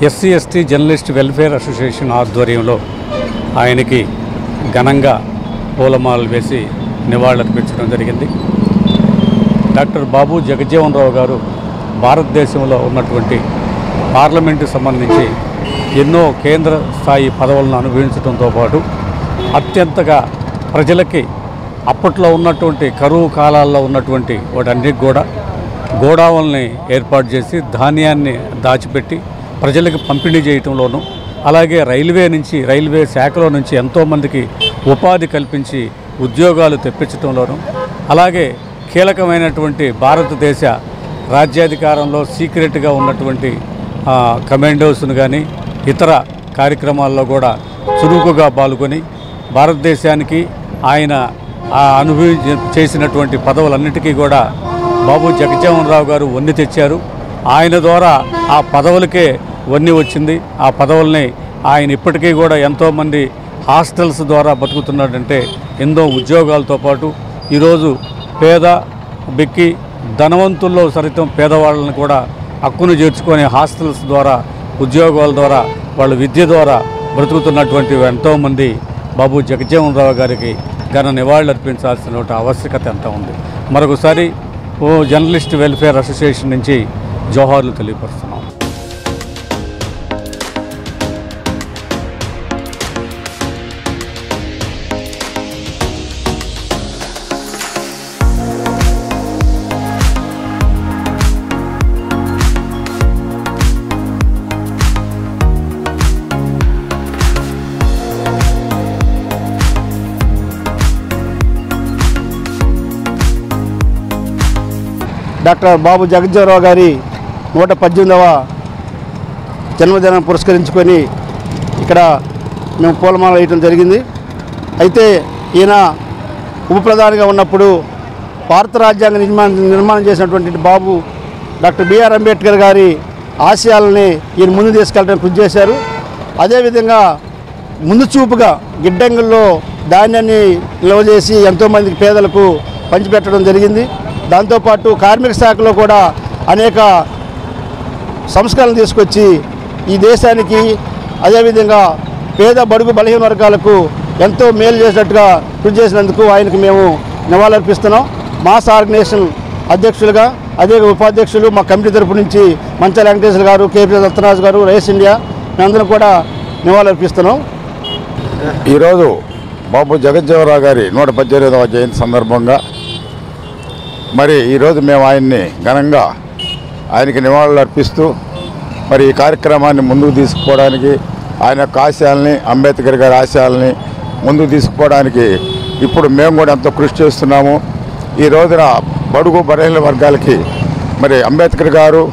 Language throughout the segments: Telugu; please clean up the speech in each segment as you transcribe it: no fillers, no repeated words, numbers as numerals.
SC ST journalist welfare association ఆధ్వర్యంలో ఆయనకి ఘనంగా పూలమాలలు వేసి నివాళులర్పించడం జరిగింది. డాక్టర్ బాబు జగజ్జీవన్ రావు గారు భారతదేశంలో ఉన్నటువంటి పార్లమెంటు సంబంధించి ఎన్నో కేంద్ర స్థాయి పదవులను అనుభవించడంతో పాటు అత్యంతగా ప్రజలకి అప్పట్లో ఉన్నటువంటి కరువు కాలాల్లో ఉన్నటువంటి వాటన్నిటికి కూడా గోడౌన్లని ఏర్పాటు చేసి ధాన్యాన్ని దాచిపెట్టి ప్రజలకు పంపిణీ చేయటంలోనూ, అలాగే రైల్వే శాఖలో నుంచి ఎంతోమందికి ఉపాధి కల్పించి ఉద్యోగాలు తెప్పించడంలోనూ, అలాగే కీలకమైనటువంటి భారతదేశ రాజ్యాధికారంలో సీక్రెట్గా ఉన్నటువంటి కమాండోస్ను కానీ ఇతర కార్యక్రమాల్లో కూడా చురుకుగా పాల్గొని భారతదేశానికి ఆయన చేసినటువంటి పదవులన్నిటికీ కూడా బాబు జగజ్జీవన్ రావు గారు వన్నె తెచ్చారు. ఆయన ద్వారా ఆ పదవులకే వన్నె వచ్చింది. ఆ పదవుల్ని ఆయన ఇప్పటికీ కూడా ఎంతోమంది హాస్టల్స్ ద్వారా బతుకుతున్నాడంటే ఎన్నో ఉద్యోగాలతో పాటు ఈరోజు పేద బిక్కి ధనవంతుల్లో సరితం పేదవాళ్ళని కూడా హక్కును చేర్చుకొని హాస్టల్స్ ద్వారా ఉద్యోగాల ద్వారా వాళ్ళ విద్య ద్వారా బ్రతుకుతున్నటువంటి ఎంతోమంది బాబు జగజ్జీవన్ రావు గారికి ఘన నివాళులర్పించాల్సిన ఆవశ్యకత ఎంత ఉంది. మరొకసారి జర్నలిస్ట్ వెల్ఫేర్ అసోసియేషన్ నుంచి జోహార్లు తెలియపరుస్తున్నాం. డాక్టర్ బాబు జగజ్జీవన్ రావు గారి 118వ జన్మదినాన్ని పురస్కరించుకొని ఇక్కడ మేము పూలమాల వేయటం జరిగింది. అయితే ఈయన ఉప ప్రధానిగా ఉన్నప్పుడు భారత రాజ్యాంగ నిర్మాణం చేసినటువంటి బాబు డాక్టర్ బిఆర్ అంబేద్కర్ గారి ఆశయాలని ఈయన ముందు తీసుకెళ్ళడానికి కృషి చేశారు. అదేవిధంగా ముందు చూపుగా గిడ్డంగుల్లో ధాన్యాన్ని నిల్వ చేసి ఎంతోమందికి పేదలకు పంచిపెట్టడం జరిగింది. దాంతోపాటు కార్మిక శాఖలో కూడా అనేక సంస్కరణలు తీసుకొచ్చి ఈ దేశానికి అదేవిధంగా పేద బడుగు బలహీన వర్గాలకు ఎంతో మేలు చేసినట్టుగా కృషి చేసినందుకు ఆయనకు మేము నివాళులర్పిస్తున్నాం. మాస్ ఆర్గనైజేషన్ అధ్యక్షులుగా అదే ఉపాధ్యక్షులు మా కమిటీ తరపు నుంచి మంచాల వెంకటేశ్వర గారు, కేపీ దత్తరాజు గారు, రైస్ ఇండియా మేమందరం కూడా నివాళులర్పిస్తున్నాం. ఈరోజు బాబు జగజ్జీవన్ రావు గారి 118వ జయంతి సందర్భంగా మరి ఈరోజు మేము ఆయనకి నివాళులు అర్పిస్తూ మరి ఈ కార్యక్రమాన్ని ముందుకు తీసుకుపోవడానికి ఆయన యొక్క ఆశయాల్ని, అంబేద్కర్ గారి ఆశయాల్ని ముందుకు తీసుకుపోవడానికి ఇప్పుడు మేము కూడా ఎంతో కృషి చేస్తున్నాము. ఈ రోజున బడుగు బలహీన వర్గాలకి మరి అంబేద్కర్ గారు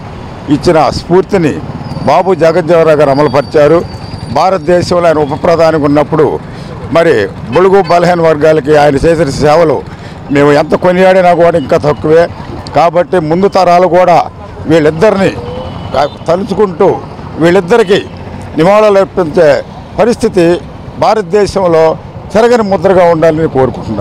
ఇచ్చిన స్ఫూర్తిని బాబు జగజ్జీవన్ రావు గారు అమలుపరిచారు. భారతదేశంలో ఆయన ఉప ప్రధానిగా ఉన్నప్పుడు మరి బడుగు బలహీన వర్గాలకి ఆయన చేసిన సేవలు మేము ఎంత కొనియాడినా కూడా ఇంకా తక్కువే. కాబట్టి ముందు తరాలు కూడా వీళ్ళిద్దరిని తలుచుకుంటూ వీళ్ళిద్దరికీ నివాళులు అర్పించే పరిస్థితి భారతదేశంలో చెరగని ముద్రగా ఉండాలని కోరుకుంటున్నారు.